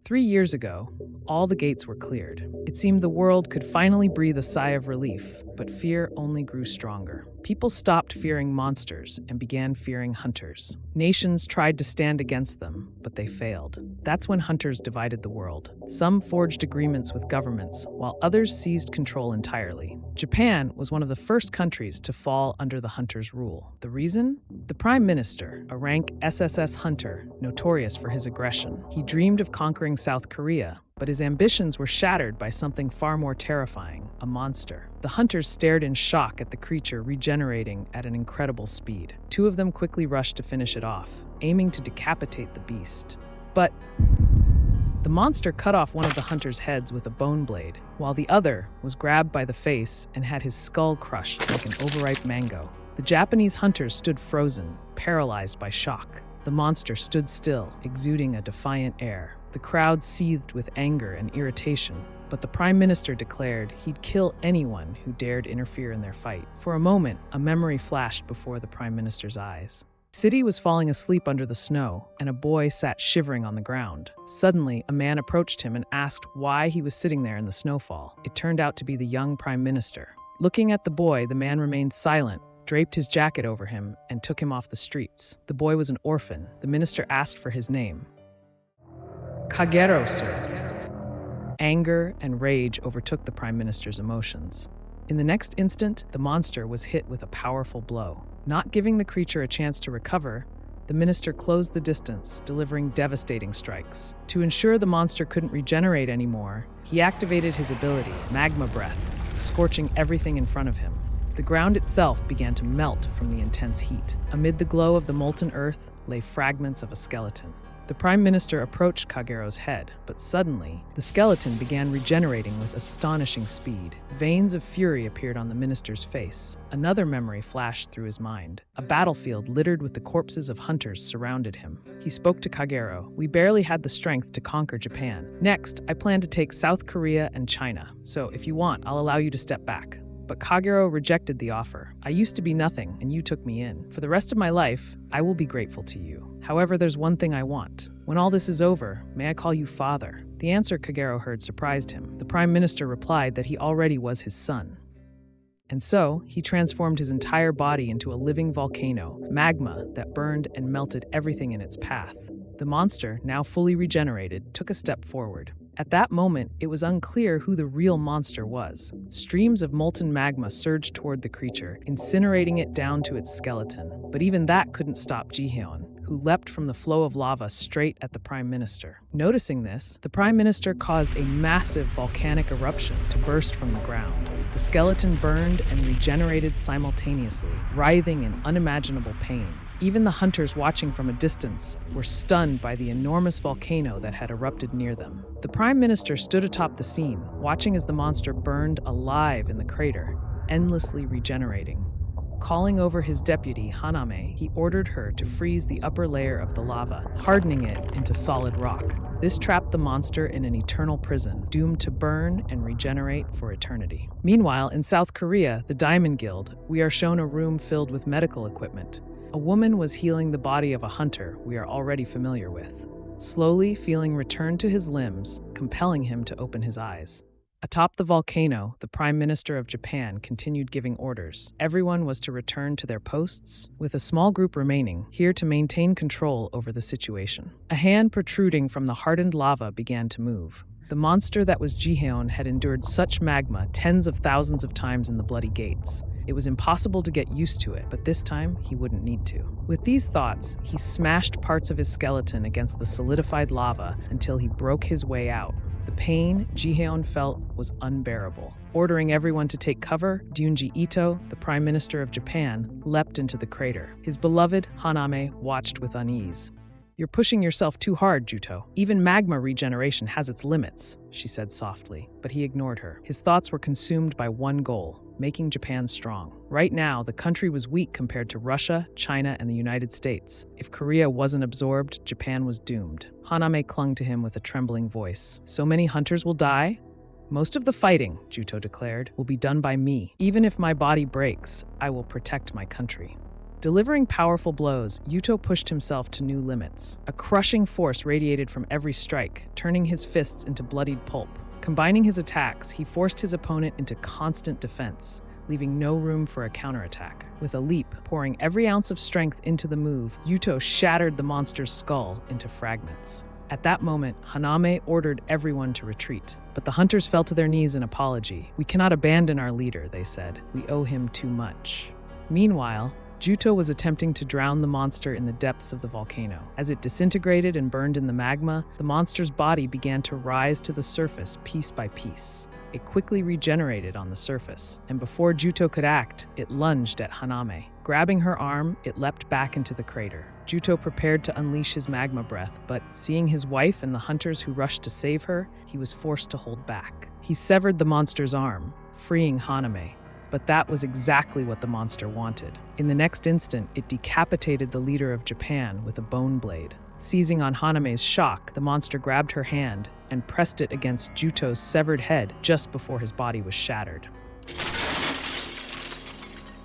3 years ago, all the gates were cleared. It seemed the world could finally breathe a sigh of relief, but fear only grew stronger. People stopped fearing monsters and began fearing hunters. Nations tried to stand against them, but they failed. That's when hunters divided the world. Some forged agreements with governments, while others seized control entirely. Japan was one of the first countries to fall under the hunter's rule. The reason? The Prime Minister, a rank SSS hunter, notorious for his aggression. He dreamed of conquering South Korea, but his ambitions were shattered by something far more terrifying, a monster. The hunters stared in shock at the creature regenerating at an incredible speed. Two of them quickly rushed to finish it off, aiming to decapitate the beast. But the monster cut off one of the hunter's heads with a bone blade, while the other was grabbed by the face and had his skull crushed like an overripe mango. The Japanese hunters stood frozen, paralyzed by shock. The monster stood still, exuding a defiant air. The crowd seethed with anger and irritation, but the Prime Minister declared he'd kill anyone who dared interfere in their fight. For a moment, a memory flashed before the Prime Minister's eyes. The city was falling asleep under the snow, and a boy sat shivering on the ground. Suddenly, a man approached him and asked why he was sitting there in the snowfall. It turned out to be the young Prime Minister. Looking at the boy, the man remained silent, draped his jacket over him, and took him off the streets. The boy was an orphan. The minister asked for his name. Kagero, sir. Anger and rage overtook the Prime Minister's emotions. In the next instant, the monster was hit with a powerful blow. Not giving the creature a chance to recover, the minister closed the distance, delivering devastating strikes. To ensure the monster couldn't regenerate anymore, he activated his ability, Magma Breath, scorching everything in front of him. The ground itself began to melt from the intense heat. Amid the glow of the molten earth lay fragments of a skeleton. The Prime Minister approached Kagero's head, but suddenly, the skeleton began regenerating with astonishing speed. Veins of fury appeared on the minister's face. Another memory flashed through his mind. A battlefield littered with the corpses of hunters surrounded him. He spoke to Kagero. "We barely had the strength to conquer Japan. Next, I plan to take South Korea and China. So if you want, I'll allow you to step back." But Kagero rejected the offer. "I used to be nothing, and you took me in. For the rest of my life, I will be grateful to you. However, there's one thing I want. When all this is over, may I call you father?" The answer Kagero heard surprised him. The Prime Minister replied that he already was his son. And so, he transformed his entire body into a living volcano, magma that burned and melted everything in its path. The monster, now fully regenerated, took a step forward. At that moment, it was unclear who the real monster was. Streams of molten magma surged toward the creature, incinerating it down to its skeleton. But even that couldn't stop Jihyun, who leapt from the flow of lava straight at the Prime Minister. Noticing this, the Prime Minister caused a massive volcanic eruption to burst from the ground. The skeleton burned and regenerated simultaneously, writhing in unimaginable pain. Even the hunters watching from a distance were stunned by the enormous volcano that had erupted near them. The Prime Minister stood atop the scene, watching as the monster burned alive in the crater, endlessly regenerating. Calling over his deputy, Haname, he ordered her to freeze the upper layer of the lava, hardening it into solid rock. This trapped the monster in an eternal prison, doomed to burn and regenerate for eternity. Meanwhile, in South Korea, the Diamond Guild, we are shown a room filled with medical equipment. A woman was healing the body of a hunter we are already familiar with. Slowly, feeling returned to his limbs, compelling him to open his eyes. Atop the volcano, the Prime Minister of Japan continued giving orders. Everyone was to return to their posts, with a small group remaining, here to maintain control over the situation. A hand protruding from the hardened lava began to move. The monster that was Jihyun had endured such magma tens of thousands of times in the Bloody Gates. It was impossible to get used to it, but this time he wouldn't need to. With these thoughts, he smashed parts of his skeleton against the solidified lava until he broke his way out. The pain Jihyun felt was unbearable. Ordering everyone to take cover, Dunji Ito, the Prime Minister of Japan, leapt into the crater. His beloved Haname watched with unease. "You're pushing yourself too hard, Juto. Even magma regeneration has its limits," she said softly, but he ignored her. His thoughts were consumed by one goal: making Japan strong. Right now, the country was weak compared to Russia, China, and the United States. If Korea wasn't absorbed, Japan was doomed. Haname clung to him with a trembling voice. "So many hunters will die?" "Most of the fighting," Juto declared, "will be done by me. Even if my body breaks, I will protect my country." Delivering powerful blows, Yuto pushed himself to new limits. A crushing force radiated from every strike, turning his fists into bloodied pulp. Combining his attacks, he forced his opponent into constant defense, leaving no room for a counterattack. With a leap, pouring every ounce of strength into the move, Yuto shattered the monster's skull into fragments. At that moment, Haname ordered everyone to retreat. But the hunters fell to their knees in apology. "We cannot abandon our leader," they said. "We owe him too much." Meanwhile, Juto was attempting to drown the monster in the depths of the volcano. As it disintegrated and burned in the magma, the monster's body began to rise to the surface piece by piece. It quickly regenerated on the surface, and before Juto could act, it lunged at Haname. Grabbing her arm, it leapt back into the crater. Juto prepared to unleash his magma breath, but seeing his wife and the hunters who rushed to save her, he was forced to hold back. He severed the monster's arm, freeing Haname. But that was exactly what the monster wanted. In the next instant, it decapitated the leader of Japan with a bone blade. Seizing on Haname's shock, the monster grabbed her hand and pressed it against Juto's severed head just before his body was shattered.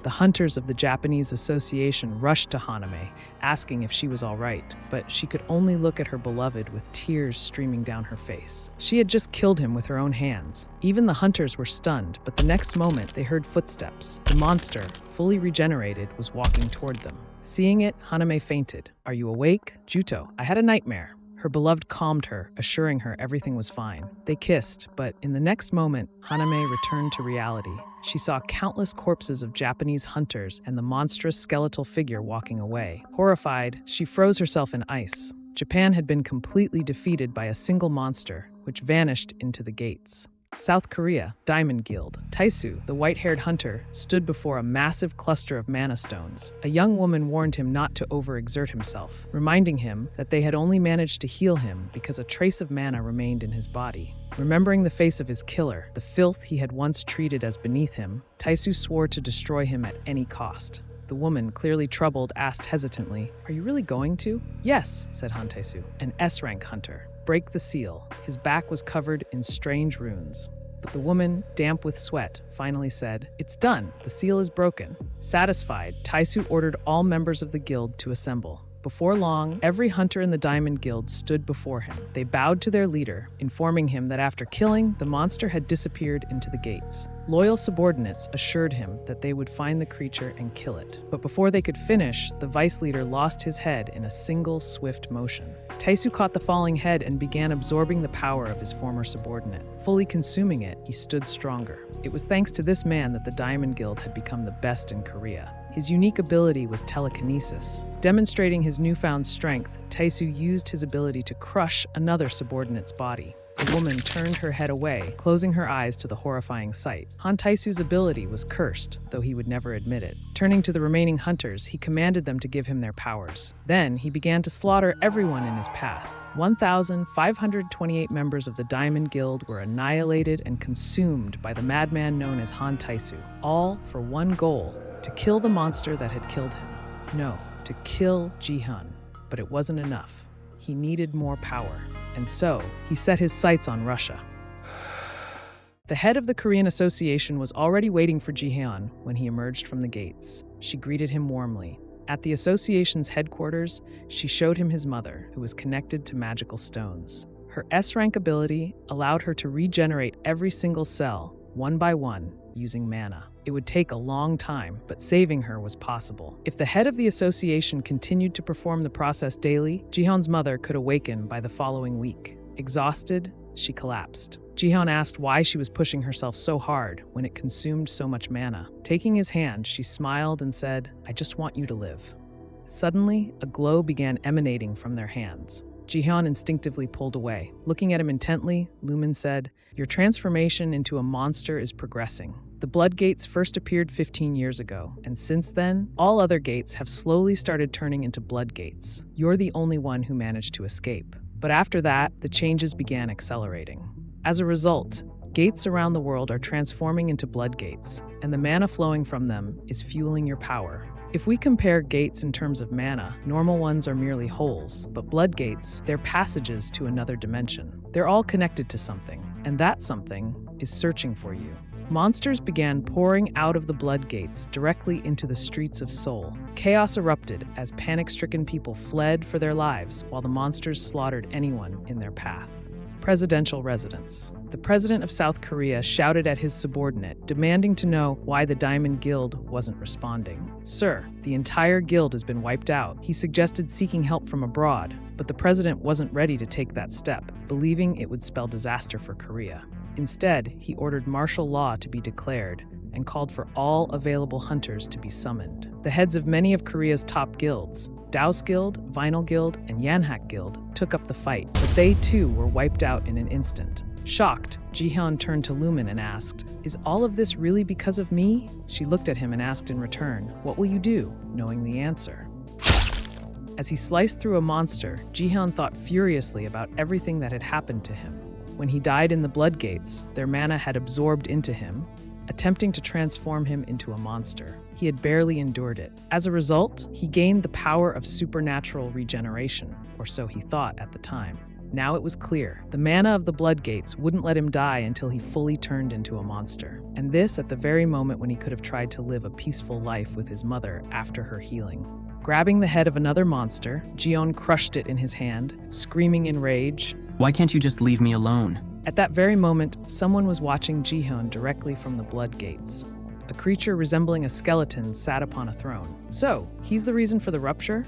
The hunters of the Japanese Association rushed to Haname, asking if she was all right, but she could only look at her beloved with tears streaming down her face. She had just killed him with her own hands. Even the hunters were stunned, but the next moment they heard footsteps. The monster, fully regenerated, was walking toward them. Seeing it, Haname fainted. "Are you awake?" "Juto, I had a nightmare." Her beloved calmed her, assuring her everything was fine. They kissed, but in the next moment, Haname returned to reality. She saw countless corpses of Japanese hunters and the monstrous skeletal figure walking away. Horrified, she froze herself in ice. Japan had been completely defeated by a single monster, which vanished into the gates. South Korea, Diamond Guild. Taisu, the white-haired hunter, stood before a massive cluster of mana stones. A young woman warned him not to overexert himself, reminding him that they had only managed to heal him because a trace of mana remained in his body. Remembering the face of his killer, the filth he had once treated as beneath him, Taisu swore to destroy him at any cost. The woman, clearly troubled, asked hesitantly, "Are you really going to?" "Yes," said Han Taisu, an S-rank hunter. "Break the seal." His back was covered in strange runes. But the woman, damp with sweat, finally said, "It's done. The seal is broken." Satisfied, Taisu ordered all members of the guild to assemble. Before long, every hunter in the Diamond Guild stood before him. They bowed to their leader, informing him that after killing, the monster had disappeared into the gates. Loyal subordinates assured him that they would find the creature and kill it. But before they could finish, the vice leader lost his head in a single swift motion. Taisu caught the falling head and began absorbing the power of his former subordinate. Fully consuming it, he stood stronger. It was thanks to this man that the Diamond Guild had become the best in Korea. His unique ability was telekinesis. Demonstrating his newfound strength, Taisu used his ability to crush another subordinate's body. The woman turned her head away, closing her eyes to the horrifying sight. Han Taisu's ability was cursed, though he would never admit it. Turning to the remaining hunters, he commanded them to give him their powers. Then, he began to slaughter everyone in his path. 1,528 members of the Diamond Guild were annihilated and consumed by the madman known as Han Taisu, all for one goal: to kill the monster that had killed him. No, to kill Jihyun. But it wasn't enough. He needed more power. And so, he set his sights on Russia. The head of the Korean Association was already waiting for Jihyun when he emerged from the gates. She greeted him warmly. At the association's headquarters, she showed him his mother, who was connected to magical stones. Her S-rank ability allowed her to regenerate every single cell, one by one, using mana. It would take a long time, but saving her was possible. If the head of the association continued to perform the process daily, Jihyun's mother could awaken by the following week. Exhausted, she collapsed. Jihyun asked why she was pushing herself so hard when it consumed so much mana. Taking his hand, she smiled and said, "I just want you to live." Suddenly, a glow began emanating from their hands. Jihyun instinctively pulled away. Looking at him intently, Lumen said, "Your transformation into a monster is progressing. The blood gates first appeared 15 years ago, and since then, all other gates have slowly started turning into blood gates. You're the only one who managed to escape." But after that, the changes began accelerating. As a result, gates around the world are transforming into blood gates, and the mana flowing from them is fueling your power. If we compare gates in terms of mana, normal ones are merely holes, but blood gates, they're passages to another dimension. They're all connected to something, and that something is searching for you. Monsters began pouring out of the blood gates directly into the streets of Seoul. Chaos erupted as panic-stricken people fled for their lives while the monsters slaughtered anyone in their path. Presidential residence. The president of South Korea shouted at his subordinate, demanding to know why the Diamond Guild wasn't responding. "Sir, the entire guild has been wiped out." He suggested seeking help from abroad, but the president wasn't ready to take that step, believing it would spell disaster for Korea. Instead, he ordered martial law to be declared and called for all available hunters to be summoned. The heads of many of Korea's top guilds, Daos Guild, Vinyl Guild, and Yanhak Guild, took up the fight, but they too were wiped out in an instant. Shocked, Jihyun turned to Lumin and asked, "Is all of this really because of me?" She looked at him and asked in return, "What will you do?" knowing the answer. As he sliced through a monster, Jihyun thought furiously about everything that had happened to him. When he died in the blood gates, their mana had absorbed into him, attempting to transform him into a monster. He had barely endured it. As a result, he gained the power of supernatural regeneration, or so he thought at the time. Now it was clear. The mana of the blood gates wouldn't let him die until he fully turned into a monster. And this at the very moment when he could have tried to live a peaceful life with his mother after her healing. Grabbing the head of another monster, Jihyun crushed it in his hand, screaming in rage, "Why can't you just leave me alone?" At that very moment, someone was watching Jihyun directly from the blood gates. A creature resembling a skeleton sat upon a throne. "So, he's the reason for the rupture?"